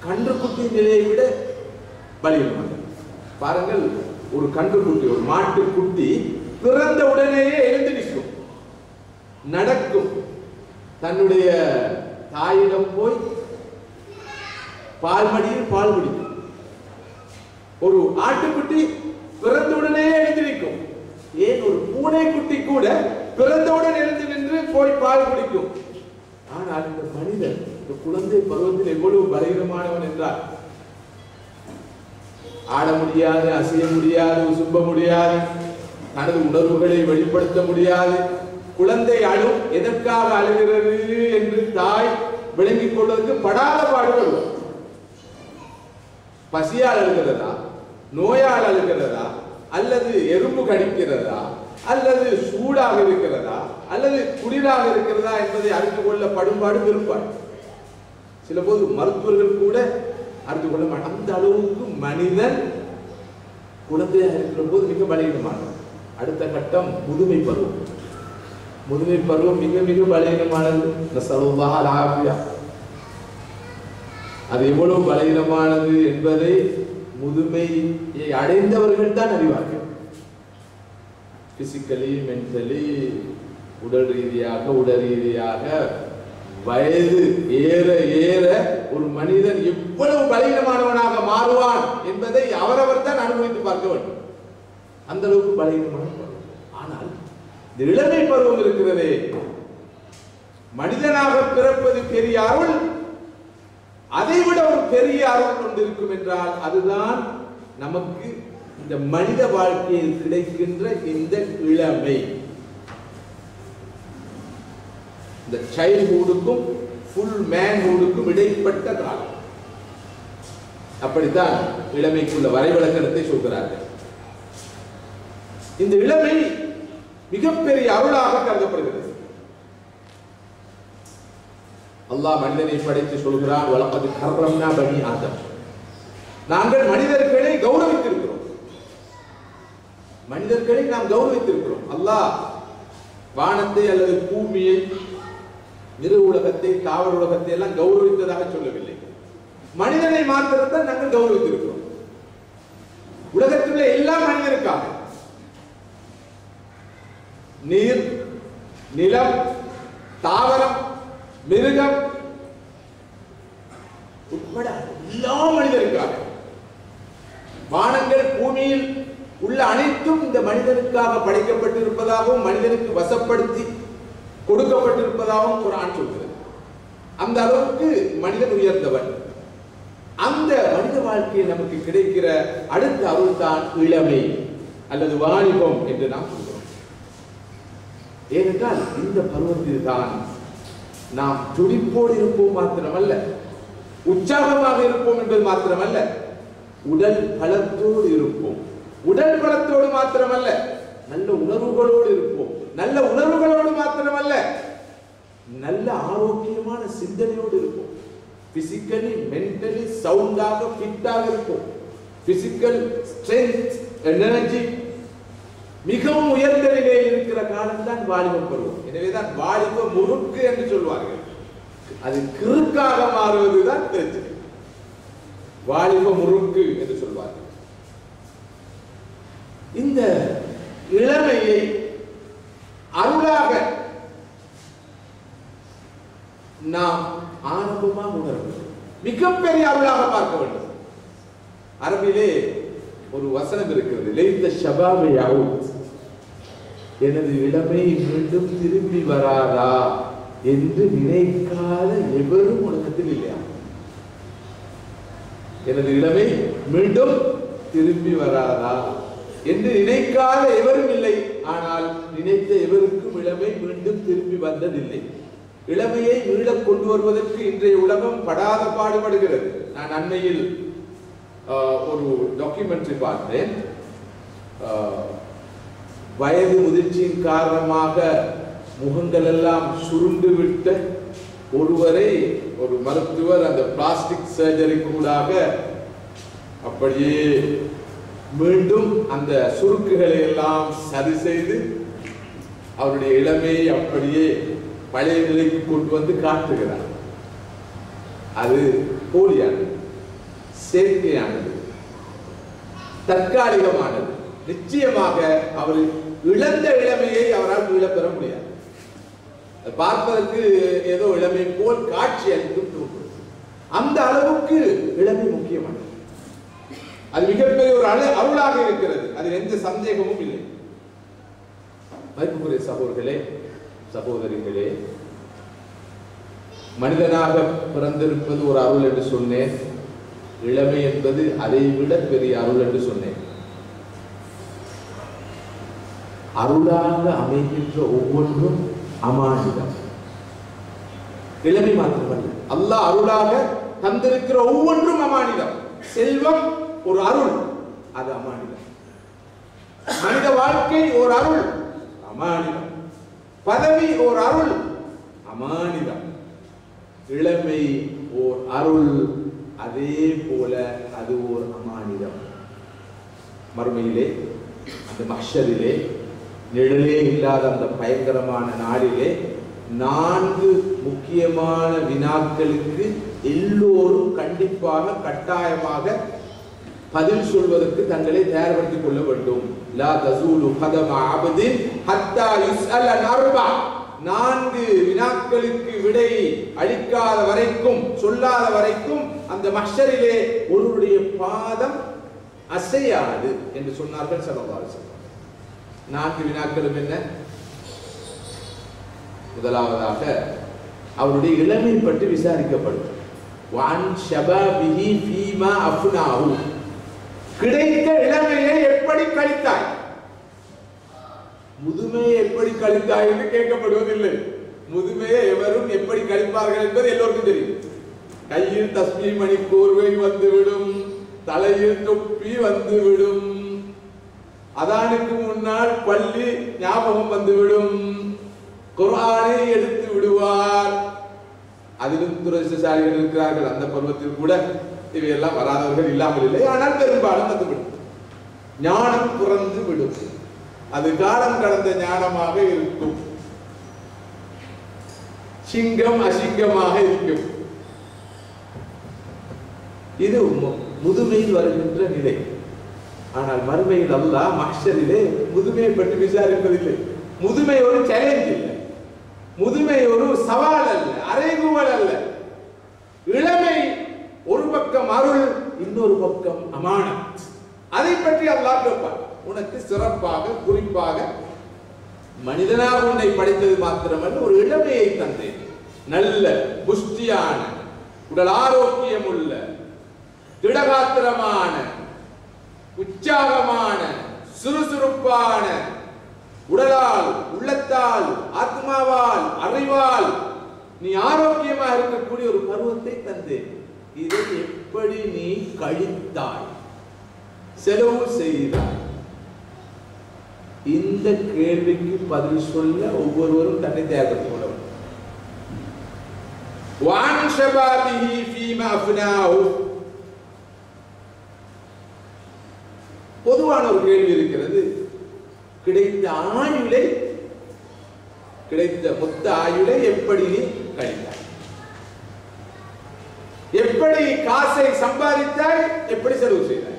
கன்றுக்குட்டி நிலையை விட பலகீனமாக. பாருங்கள், ஒரு கன்றுக்குட்டி, ஒரு மாட்டுக்குட்டி பிறந்த உடனேயே எழுந்து நிற்கும், நடக்கும், தன்னுடைய தாயிடம் போய் பால் மடியில் பால் குடிக்கும். ஒரு ஆட்டுக்குட்டி பிறந்தவுடனே எழுந்து நிற்கும். ஏன் ஒரு பூனை குட்டி கூட பிறந்தவுடன் எழுந்து நின்று போய் பால் குடிக்கும். ஆனால் இந்த மனிதன் இந்த குழந்தை பருவத்தில் எவ்வளவு பலகீனமானவன் என்றால், ஆட முடியாது, அசைய முடியாது, உசும்ப முடியாது, தனது உணர்வுகளை வெளிப்படுத்த முடியாது. குழந்தை அழும், எதற்காக அழுகிறது என்று தாய் விளங்கிக் கொள்வதற்கு படாத பாடுபடுவார். பசியால் அழுகிறதா, நோயால் அழுகிறதா, அல்லது எறும்பு கடிக்கிறதா, அல்லது சூடாக இருக்கிறதா, அல்லது குளிராக இருக்கிறதா என்பதை அறிந்து கொள்ள படும்பாடு பெரும்பாடு. சில போது மருத்துவர்கள் கூட அறிந்து கொள்ள மாட்டார். அந்த அளவுக்கு மனிதன் குழந்தையாக இருக்கிற போது மிக பலகீனமானது. அடுத்த கட்டம் முதுமை பருவம். முதுமை பருவம் மிக மிக பலகீனமானது. அது எவ்வளவு பலகீனமானது என்பதை முதுமையை அடைந்தவர்கள் தான் அறிவார்கள். பிசிக்கலி, மென்டலி, உடல் ரீதியாக, உடல் ரீதியாக வயது ஏற ஏற ஒரு மனிதன் எவ்வளவு பலகீனமானவனாக மாறுவான் என்பதை அவரவர் தான் அனுபவித்து பார்க்க வேண்டும். அந்த அளவுக்கு பலகீனமான பருவம். ஆனால் இந்த இளமை பருவம் இருக்கிறதே, மனிதனாக பிறப்பது பெரிய அருள், அதைவிட ஒரு பெரிய அருள் கொண்டிருக்கும் என்றால் அதுதான் நமக்கு இந்த மனித வாழ்க்கையில் கிடைக்கின்ற இந்த இளமை. இந்த சைல்ட்ஹுட்டுக்கும் ஃபுல் மேன்ஹுட்டுக்கும் இடைப்பட்ட காலம். அப்படித்தான் இளமைக்குள்ள வரைவிலக்கணத்தை சொல்கிறார்கள். இந்த இளமை மிகப்பெரிய அருளாக கருதப்படுகிறது. அல்லாஹ் மனிதனை படைத்து சொல்கிறான், வலகத் கர்ரம்னா பனி ஆதம். நாங்கள் மனிதர்களை கௌரவித்திருக்கிறோம். மனிதர்களை நாம் கௌரவித்திருக்கிறோம். அல்லாஹ் வானத்தை அல்லது பூமியை, நிறு உலகத்தை, தாவர உலகத்தை எல்லாம் கௌரவித்ததாக சொல்லவில்லை. மனிதனை மாத்திரம்தான் நாங்கள் கௌரவித்திருக்கிறோம். உலகத்தில் உள்ள எல்லா மனிதருக்காக நீர், நிலம், தாவரம், மிருகம் உட்பட எல்லா மனிதருக்காக, வானங்கள், பூமியில் உள்ள அனைத்தும் இந்த மனிதனுக்காக படைக்கப்பட்டிருப்பதாகவும் மனிதனுக்கு வசப்படுத்தி கொடுக்கப்பட்டிருப்பதாகவும் குர்ஆன் சொல்கிறது. அந்த அளவுக்கு மனிதன் உயர்ந்தவன். அந்த மனித வாழ்க்கையில் நமக்கு கிடைக்கிற அடுத்த அருள் தான் இளமை அல்லது வாலிபம் என்று நாம் சொல்கிறோம். ஏனென்றால் இந்த பருவத்தில் தான் நாம் துடிப்போடு இருப்போம் மாத்திரமல்ல, உற்சாகமாக இருப்போம் என்பது மாத்திரமல்ல, உடல் பலத்தோடு இருப்போம். உடல் பலத்தோடு மாத்திரமல்ல, நல்ல உணர்வுகளோடு இருப்போம். நல்ல உணர்வுகளோடு மாத்திரமல்ல, நல்ல ஆரோக்கியமான சிந்தனையோடு இருப்போம். பிசிக்கலி, மென்டலி சவுண்டாக, ஃபிட்டாக இருப்போம். பிசிக்கல் ஸ்ட்ரென்த், எனர்ஜி மிகவும் உயர்ந்த நிலையில் இருக்கிற காலம் தான் வாலிப பருவம். எனவேதான் வாலிப முறுக்கு என்று சொல்வார்கள். அது கிறுக்காக மாறுவதுதான் பிரச்சனை. வாலிப முறுக்கு என்று சொல்வார்கள். இந்த இளமையை அருளாக நாம் ஆரம்பமாக உணர வேண்டும். மிகப்பெரிய அருளாக பார்க்க வேண்டும். அரபிலே ஒரு வசனம் இருக்கிறது, லைத்த ஷபாப யஊத், எனது இளமை மீண்டும் திரும்பி வராதா என்று நினைக்காத எவரும் உலகத்தில் இல்லையா? எனது இளமை மீண்டும் திரும்பி வராதா என்று நினைக்காத எவரும் இல்லை. ஆனால் நினைத்த எவருக்கும் இளமை மீண்டும் திரும்பி வந்ததில்லை. இளமையை மீள கொண்டு வருவதற்கு இன்றைய உலகம் படாத பாடுபடுகிறது. நான் அண்மையில் ஒரு டாக்குமெண்ட்ரி பார்த்தேன். வயது முதிர்ச்சியின் காரணமாக முகங்கள் எல்லாம் சுருண்டு விட்ட ஒருவரை ஒரு மருத்துவர் அந்த பிளாஸ்டிக் சர்ஜரிக்குள்ளாக அப்படியே மீண்டும் அந்த சுருக்குகளை எல்லாம் சரி செய்து அவருடைய இளமையை அப்படியே பழைய நிலைக்கு கொண்டு வந்து காட்டுகிறார். அது போலியானது. செயற்கையானது, தற்காலிகமானது. நிச்சயமாக அவர் இழந்த இளமையை அவரால் மீளப்பெற முடியாது. பார்ப்பதற்கு ஏதோ இளமை போல் காட்சி அளிக்கும் தோன்றும். அந்த அளவுக்கு இளமை முக்கியமானது. அது மிகப்பெரிய ஒரு அருளாக இருக்கிறது. அதில் எந்த சந்தேகமும் இல்லை. மதிப்புக்குரிய சகோதரர்களே, சகோதரிகளே, மனிதனாக பிறந்திருப்பது ஒரு அருள் என்று சொன்னேன். இளமை என்பது அதை விட பெரிய அருள் என்று சொன்னேன். அருளாக அமைகின்ற ஒவ்வொன்றும் அமானிதம். இளமை மாத்திரமல்ல, அல்லாஹ் அருளாக தந்திருக்கிற ஒவ்வொன்றும் அமானிதம். செல்வம் ஒரு அருள், அது அமானிதம். மனித வாழ்க்கை ஒரு அருள், அமானிதம். பதவி ஒரு அருள், அமானிதம். இளமை ஓர் அருள், அதே போல அது ஒரு அமானிதம். மறுமையிலே, அந்த மஹ்ஷரிலே, நிழலே இல்லாத அந்த பயங்கரமான நாளிலே 4 முக்கியமான வினாக்களுக்கு எல்லோரும் கண்டிப்பாக கட்டாயமாக பதில் சொல்வதற்கு தங்களை தயார்படுத்திக் கொள்ள வேண்டும். லா தஸூலு கதம அப்தின் ஹத்தா யுஸ்அல அர்பா. 4 வினாக்களுக்கு விடை அளிக்காத வரைக்கும், சொல்லாத வரைக்கும் அந்த மஹ்ஷரிலே ஒருவருடைய பாதம் அசையாது என்று சொன்னார்கள் ஸல்லல்லாஹு அலைஹி வஸல்லம். 4 வினாக்களும் என்ன? முதலாவதாக அவருடைய இளமை பற்றி விசாரிக்கப்படும். வான் ஷபாபிஹி ஃபீமா அஃப்னாஹு. கிடைத்த இளமையை எப்படி கழித்தாய்? முதுமையை எப்படி கழித்தாய் என்று கேட்கப்படுவதில்லை. முதுமையை எவரும் எப்படி கழிப்பார்கள் என்பது எல்லோருக்கும் தெரியும். கையில் தஸ்பீஹ் மணி கோர்வை வந்துவிடும், தலையில் தொப்பி வந்துவிடும், அதானுக்கு முன்னால் பள்ளி ஞாபகம் வந்துவிடும், குர்ஆனை எடுத்து விடுவார். அதிலும் துரதிர்ஷ்டசாலிகள் இருக்கிறார்கள். அந்த பருவத்தில் கூட இவையெல்லாம் வராதவர்கள் இல்லாமல் இல்லை. ஆனால் பெரும்பாலும் வந்துவிடும். ஞானம் புறந்து விடும். அது காலம் கடந்த ஞானமாக இருக்கும். சிங்கம் அசிங்கமாக இருக்கும். இது முதுமையில் வருகின்ற நிலை. ஆனால் மறுமையில் அல்லாஹ் மஹ்ஷரிலே முதுமையை பற்றி விசாரிப்பதில்லை. முதுமை ஒரு சேலஞ்ச் இல்லை, முதுமை ஒரு சவால் அல்ல, அறைகூவல் அல்ல. இளமை ஒரு பக்கம் அருள், இன்னொரு பக்கம் அமானத். அதை பற்றி அல்லாஹ் கேட்பார். உனக்கு சிறப்பாக குறிப்பாக மனிதனாக உன்னை படைத்தது மாத்திரமல்ல, ஒரு இளமையை தந்தேன். நல்ல புஷ்டியான, உடல் ஆரோக்கியம் உள்ள, திடகாத்திரமான, உற்சாகமான, சுறுசுறுப்பான, உடலால், உள்ளத்தால், ஆத்மாவால், அறிவால் நீ ஆரோக்கியமாக இருக்கக்கூடிய ஒரு பருவத்தை தந்தேன். இதை எப்படி நீ கழித்தாய், செலவு செய்தாய்? இந்த கேள்விக்கு பதில் சொல்ல ஒவ்வொருவரும் தன்னை தயார்படுத்திக் கொள்ள வேண்டும். வான் ஷபாபிஹி ஃபீமா அஃப்னாஹு. பொதுவான ஒரு கேள்வி இருக்கிறது. கிடைத்த ஆயுளை, கிடைத்த மொத்த ஆயுளை எப்படி நீ கழித்தாய்? எப்படி காசை சம்பாதித்தாய்? எப்படி செலவு செய்தாய்?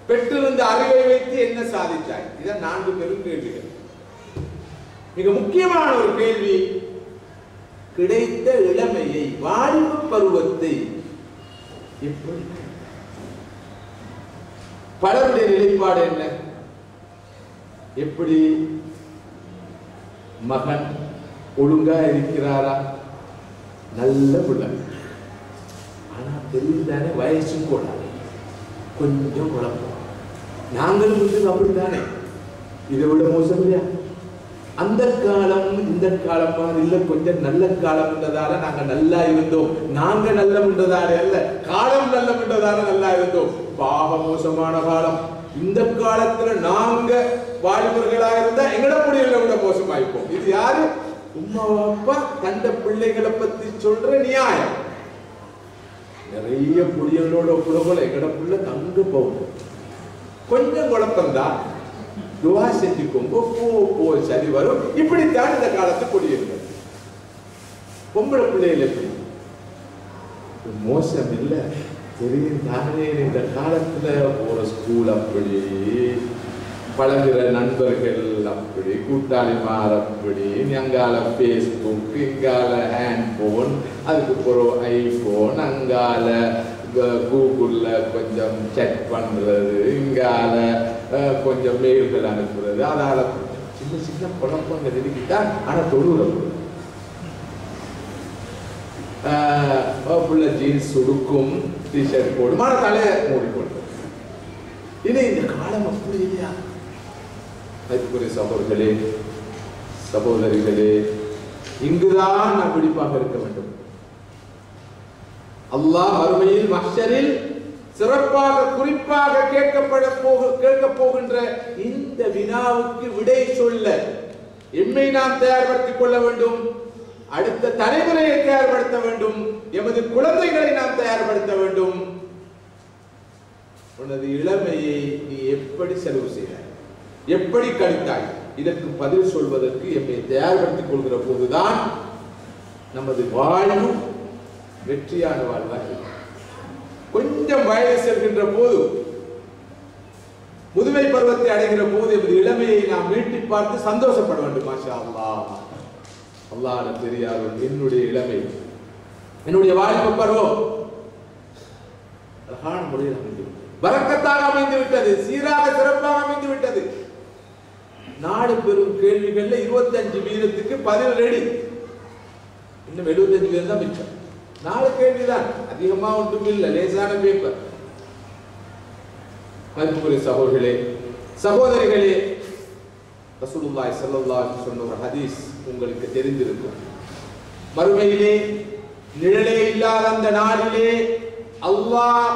பெற்றிருந்த அறிவை வைத்து என்ன சாதித்தாய்? இதான் 4 பெரும் கேள்விகள். மிக முக்கியமான ஒரு கேள்வி, கிடைத்த இளமையை, வாலிப பருவத்தை எப்படி? பலருடைய நிலைப்பாடு என்ன? எப்படி? மகன் ஒழுங்கா இருக்கிறாரா? நல்ல பிள்ளை, ஆனா தெரிந்தானே வயசும் கூட கொஞ்சம் குழப்பம். நாங்களும் வந்து அப்படித்தானே, இதை விட மோசம் இல்லையா? அந்த காலம் இந்த காலமா இல்ல, கொஞ்சம் நல்ல காலம் என்றதால நாங்க நல்லா இருந்தோம். நாங்க நல்ல அல்ல, காலம் நல்ல நல்லா இருந்தோம். பாக மோசமான காலம். இந்த காலத்துல நாங்க வாலிபர்களா இருந்தா எங்கட முடியல விட மோசமாயிருப்போம். இது யாரு? உம்மா அப்பா தந்த பிள்ளைகளை பத்தி சொல்ற நியாயம். நிறைய புடியலோட புலபோல எங்கட பிள்ளை தங்க போகும். கொஞ்சம் குழப்பம்தான், துவா செஞ்சுக்கோங்க, போ சரி வரும். இப்படித்தான் இந்த காலத்து குடியிருக்க. பொம்பளை பிள்ளைகள் எப்படி? மோசம் இல்லை, தெரியும் தானே, இந்த காலத்துல போற ஸ்கூல் அப்படி, பழகிற நண்பர்கள் அப்படி, கூட்டாளிமார் அப்படி, அங்கால ஃபேஸ்புக், இங்கால ஹேண்ட்போன், அதுக்கு பிறகு ஐபோன், அங்கால கூகுள்ல கொஞ்சம் செக் பண்றது, இங்கால கொஞ்சம் மெயில்கள் அனுப்புறது, அதால சின்ன சின்ன குழப்பங்கள் இருக்கிட்டான். ஆனா தொழுகிறது ஜீன்ஸ் உடுக்கும், டிஷர்ட் போடும், ஆனா தலையை மூடிக்கொள்ளும். இது இந்த காலம் அப்படி இல்லையா? அதுக்குரிய சகோதரர்களே, சகோதரிகளே, இங்குதான் நாம் விழிப்பாக இருக்க வேண்டும். அல்லாஹ் மறுமையில் மஹ்ஷரில் சிறப்பாக குறிப்பாக கேட்க போகின்ற இந்த வினாவுக்கு விடை சொல்ல எம்மை நாம் தயார்படுத்திக் கொள்ள வேண்டும். அடுத்த தலைமுறையை தயார்படுத்த வேண்டும். எமது குழந்தைகளை நாம் தயார்படுத்த வேண்டும். உனது இளமையை நீ எப்படி செலவு செய்தாய், எப்படி கழித்தாய், இதற்கு பதில் சொல்வதற்கு எம்மை தயார்படுத்திக் கொள்கிற போதுதான் நமது வாழ்வு வெற்றியான வாழ்வாக. கொஞ்சம் வயது செல்கின்ற போது, முதுமை பருவத்தை அடைகிற போது எமது இளமையை நாம் மீட்டி பார்த்து சந்தோஷப்பட வேண்டும். மாஷா அல்லாஹ், அல்லாஹ்வுடைய தெரியாத என்னுடைய இளமை, என்னுடைய வாலிப பருவம் அழகான முறையில் அமைந்து பரக்கத்தாக அமைந்து விட்டது, சீராக சிறப்பாக அமைந்து விட்டது. நாடு பெரும் கேள்விகள்ல 25% பதில் ரெடி, இன்னும் 75% தான் மிச்சம். 4 கேள்விதான், அதிகமா ஒன்றும் இல்லை, லேசான பேப்பர். மதிப்புக்குரிய சகோதரர்களே, சகோதரிகளே, ரசூலுல்லாஹி ஸல்லல்லாஹு அலைஹி வஸல்லம் சொன்ன ஒரு ஹதீஸ் உங்களுக்கு தெரிந்திருக்கும். மறுமையிலே நிழலே இல்லாத அந்த நாளிலே அல்லாஹ்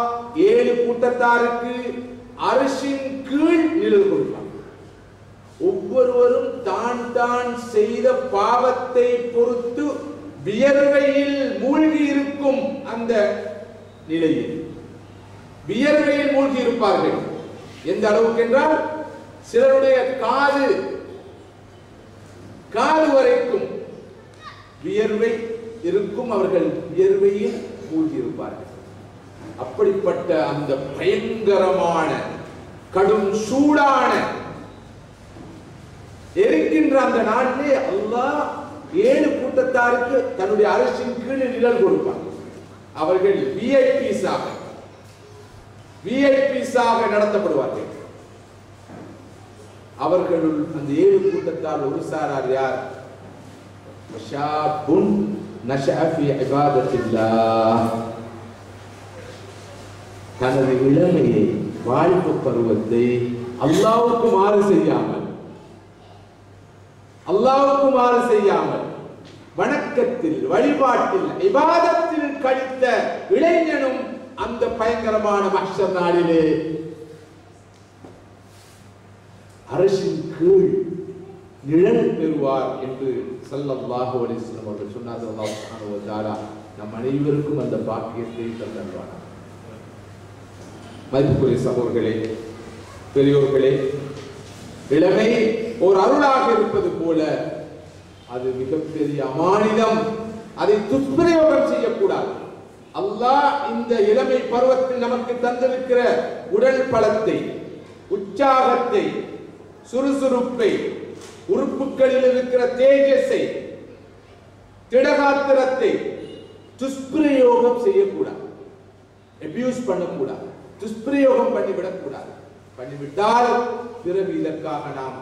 7 கூட்டத்தாருக்கு அரிசின் கீழ் நிழல் கொடுப்பார். ஒவ்வொருவரும் தான் தான் செய்த பாவத்தை பொறுத்து வியர்வையில் மூழ்கி இருக்கும் அந்த நிலையில் வியர்வையில் மூழ்கி இருப்பார்கள். எந்த அளவுக்கு என்றால் சிலருடைய காது வரைக்கும் வியர்வை இருக்கும், அவர்கள் வியர்வையில் மூழ்கி இருப்பார்கள். அப்படிப்பட்ட அந்த பயங்கரமான கடும் சூடான எரிக்கின்ற அந்த நாட்டிலே அல்லாஹ் 7 கூட்டத்தாருக்கு தன்னுடைய அரசின் கீழ் நிழல் கொடுப்பார். அவர்கள் விஐபிஸாக நடத்தப்படுவார்கள். அவர்களுள் அந்த 7 கூட்டத்தால் ஒரு சாரார் யார்? ஷாபுன் நஷஅ ஃபீ இபாதத்தில்லாஹ், தனது இளமையை, வாலிப பருவத்தை அல்லாஹ்வுக்கு மாறு செய்யாமல் வணக்கத்தில், வழிபாட்டில், இபாதத்தில் கழித்த இளைஞனும் அந்த பயங்கரமான மஹ்ஷர் நாளிலே அரசின் கீழ் நிழல் பெறுவார் என்று ஸல்லல்லாஹு அலைஹி வஸல்லம் அவர்கள் சொன்னார்கள். அல்லாஹ் சுப்ஹானஹு வ தஆலா நம் அனைவருக்கும் அந்த பாக்கியத்தை தந்தருள்வார். மதிப்புக்குரிய சகோதரர்களே, பெரியோர்களே, இளமை ஒரு அருளாக இருப்பது போல அது மிகப்பெரிய அமானிதம். அதை துஷ்பிரயோகம் செய்யக்கூடாது. அல்லாஹ் இந்த இளமை பருவத்தில் நமக்கு தந்திருக்கிற உடல் பலத்தை, உற்சாகத்தை, சுறுசுறுப்பை, உறுப்புகளில் இருக்கிற தேஜஸை, திடகாத்திரத்தை துஷ்பிரயோகம் செய்யக்கூடாது. அபியூஸ் பண்ணக்கூடாது, துஷ்பிரயோகம் பண்ணிவிடக் கூடாது. பண்ணிவிட்டால் பிறகு இதற்காக நாம்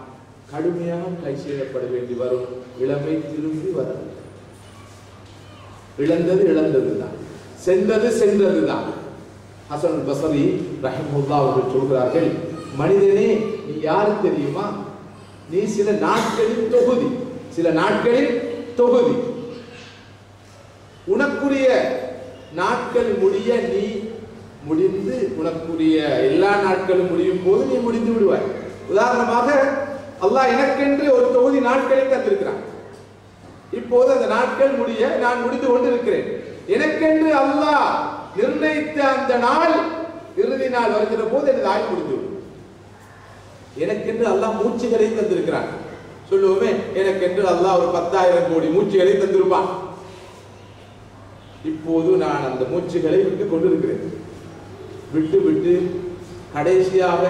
கடுமையாக கை செய்யப்பட வேண்டி வரும். இளமை திரும்பி வரும். இழந்ததுதான், சென்றதுதான். ஹசன் பஸ்ரி ரஹிமஹுல்லாஹ் அவர்கள் சொல்கிறார்கள், மனிதனே நீ யாரு தெரியுமா? நீ சில நாட்களின் தொகுதி. உனக்குரிய நாட்கள் முடிய நீ முடிந்து, உனக்குரிய எல்லா நாட்களும் முடியும் போது நீ முடிந்து விடுவாய். உதாரணமாக அல்லாஹ் எனக்கென்று ஒரு தொகுதி நாட்களை தந்திருக்கிறான். இப்போது அந்த நாட்கள் முடிய நான் முடிந்து கொண்டிருக்கிறேன். எனக்கென்று அல்லாஹ் நிர்ணயித்த அந்த நாள், இறுதி நாள் வருகிற போது எனது ஆயுள் முடிந்துவிடும். எனக்கென்று அல்லாஹ் மூச்சுகளை தந்திருக்கிறான். சொல்லுவோமே, எனக்கென்று அல்லாஹ் ஒரு 10,000 கோடி மூச்சுகளை தந்திருப்பான். இப்போது நான் அந்த மூச்சுகளை விட்டுக் கொண்டிருக்கிறேன். விட்டு விட்டு கடைசியாக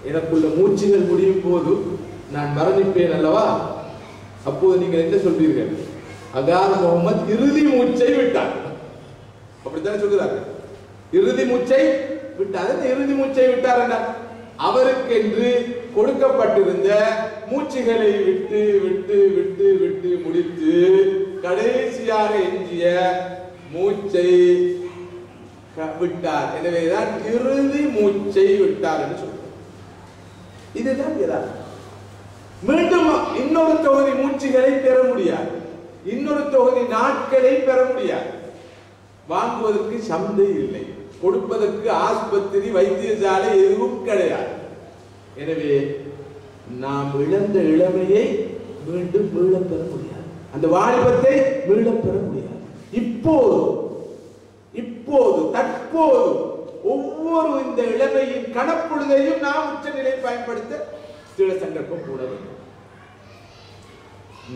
எனக்குள்ள மூச்சுகள் முடியும் போது நான் மரணிப்பேன் அல்லவா, அப்போது நீங்கள் என்ன சொல்வீர்கள்? அகார் முகமது இறுதி மூச்சை விட்டார். அப்படித்தானே சொல்கிறார்கள். இறுதி மூச்சை விட்டார். இறுதி மூச்சை விட்டார் என்றால் அவருக்கென்று கொடுக்கப்பட்டிருந்த மூச்சுகளை விட்டு விட்டு விட்டு விட்டு முடித்து கடைசியாக எஞ்சிய மூச்சை விட்டார். எனவேதான் இறுதி மூச்சை விட்டார் என்று சொல்றார். இதுதான் யதார்த்தம். மீண்டும் இன்னொரு தொகுதி மூச்சுகளை பெற முடியாது, இன்னொரு தொகுதி நாட்களை பெற முடியாது. வாங்குவதற்கு சந்தை இல்லை, கொடுப்பதற்கு ஆஸ்பத்திரி வைத்தியசாலை எதுவும் கிடையாது. எனவே நாம் இழந்த இளமையை மீண்டும் மீள பெற முடியாது, அந்த வாலிபத்தை மீள பெற முடியாது. இப்போது தற்போது ஒவ்வொரு இந்த இளமையின் கணப்பொழுதையும் நாம் உச்சநிலை பயன்படுத்த சில சந்தர்ப்பம் கூட வேண்டும்.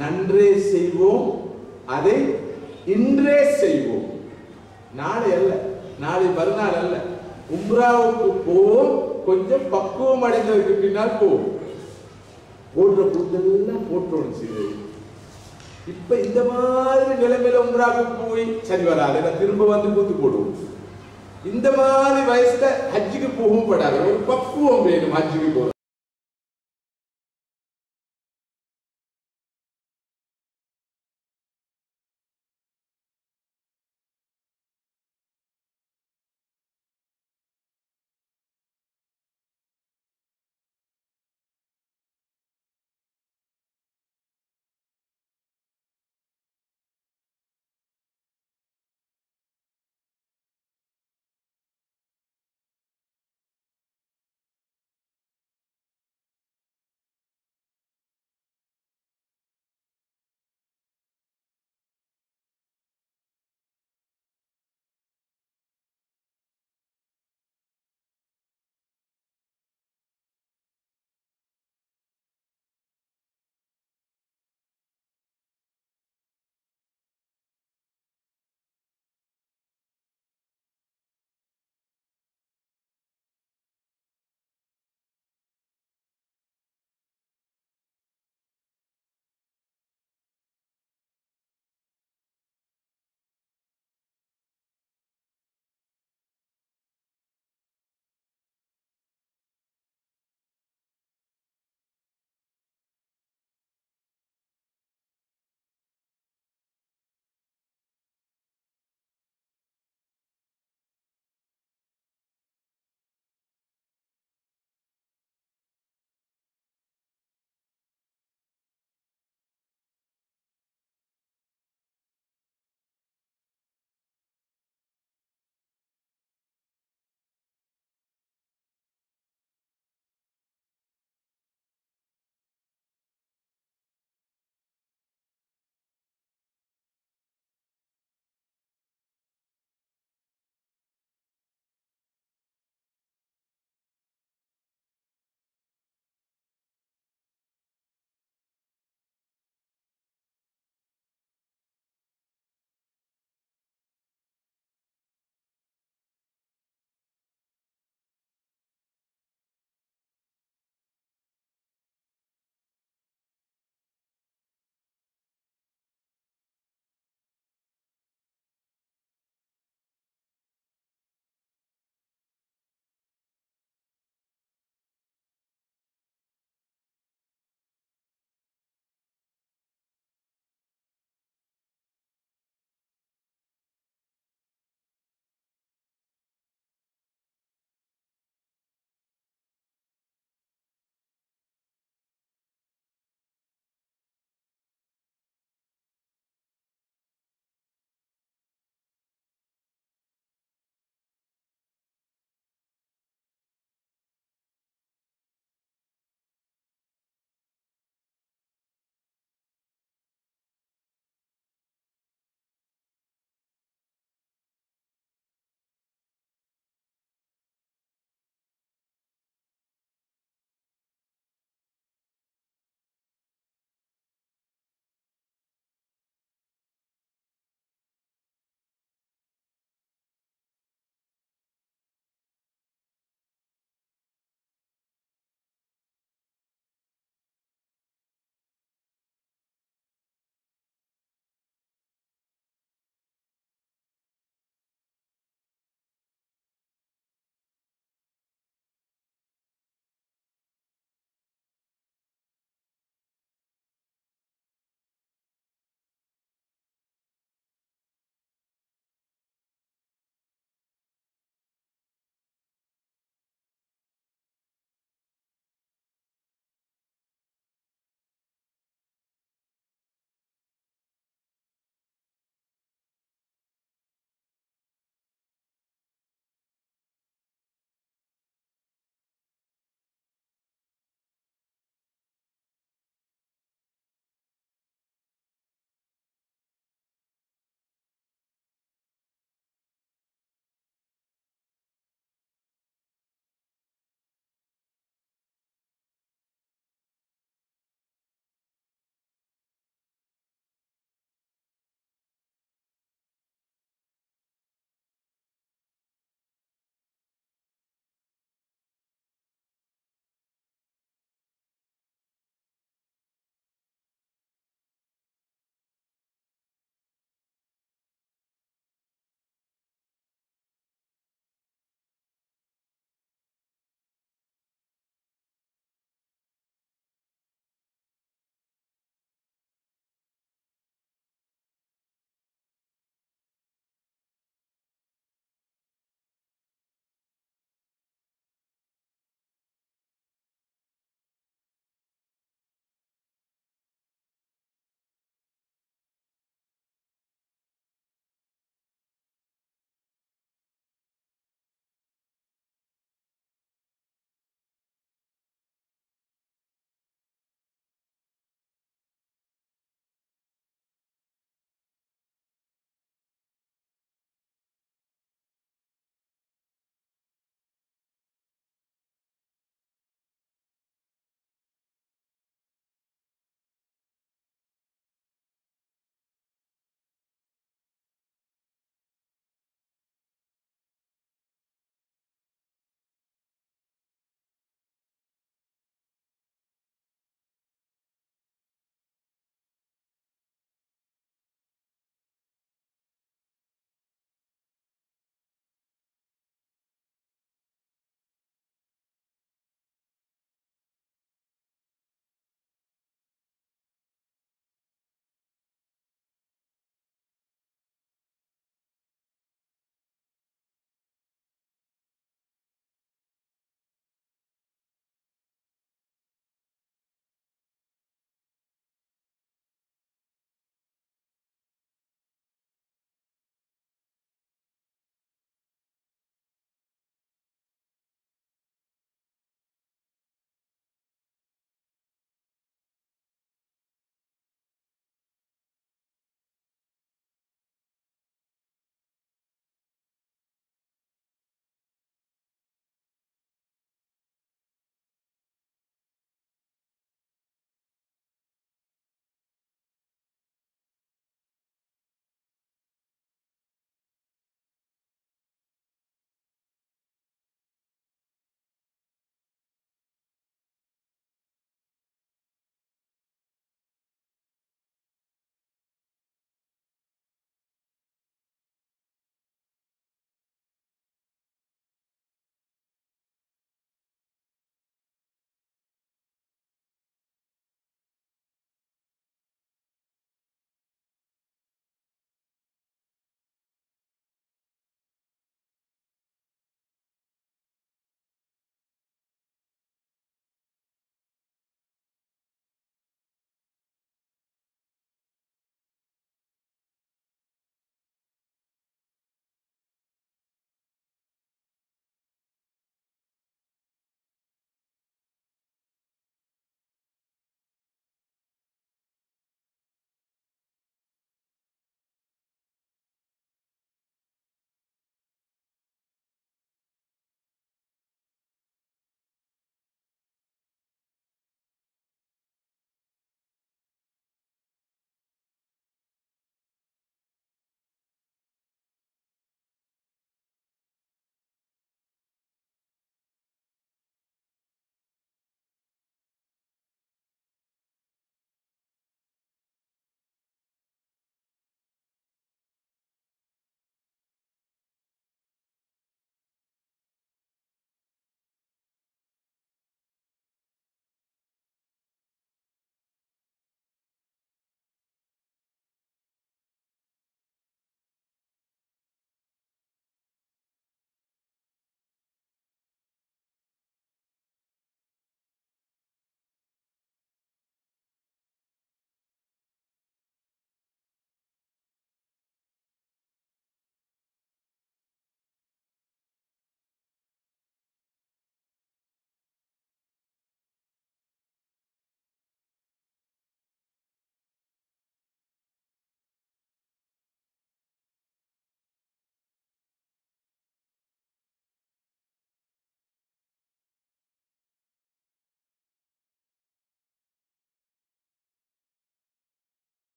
நன்றே செய்வோம், அதை இன்றே செய்வோம். நாளை அல்ல, நாளை மறுநாள் அல்ல. உம்ராவுக்கு போவோம், கொஞ்சம் பக்குவம் அடைந்ததற்கு பின்னால் போவோம். போன்ற கூட்டெல்லாம் போற்றோம் செய்வது. இப்ப இந்த மாதிரி நிலைமையில உம்ராவுக்கு போய் சரி வராது, திரும்ப வந்து கூத்து போடுவோம். இந்த மாதிரி வயசுல ஹஜ்ஜுக்கு போகவும் படாது. ஒரு பக்குவம் வேணும் ஹஜ்ஜுக்கு போற.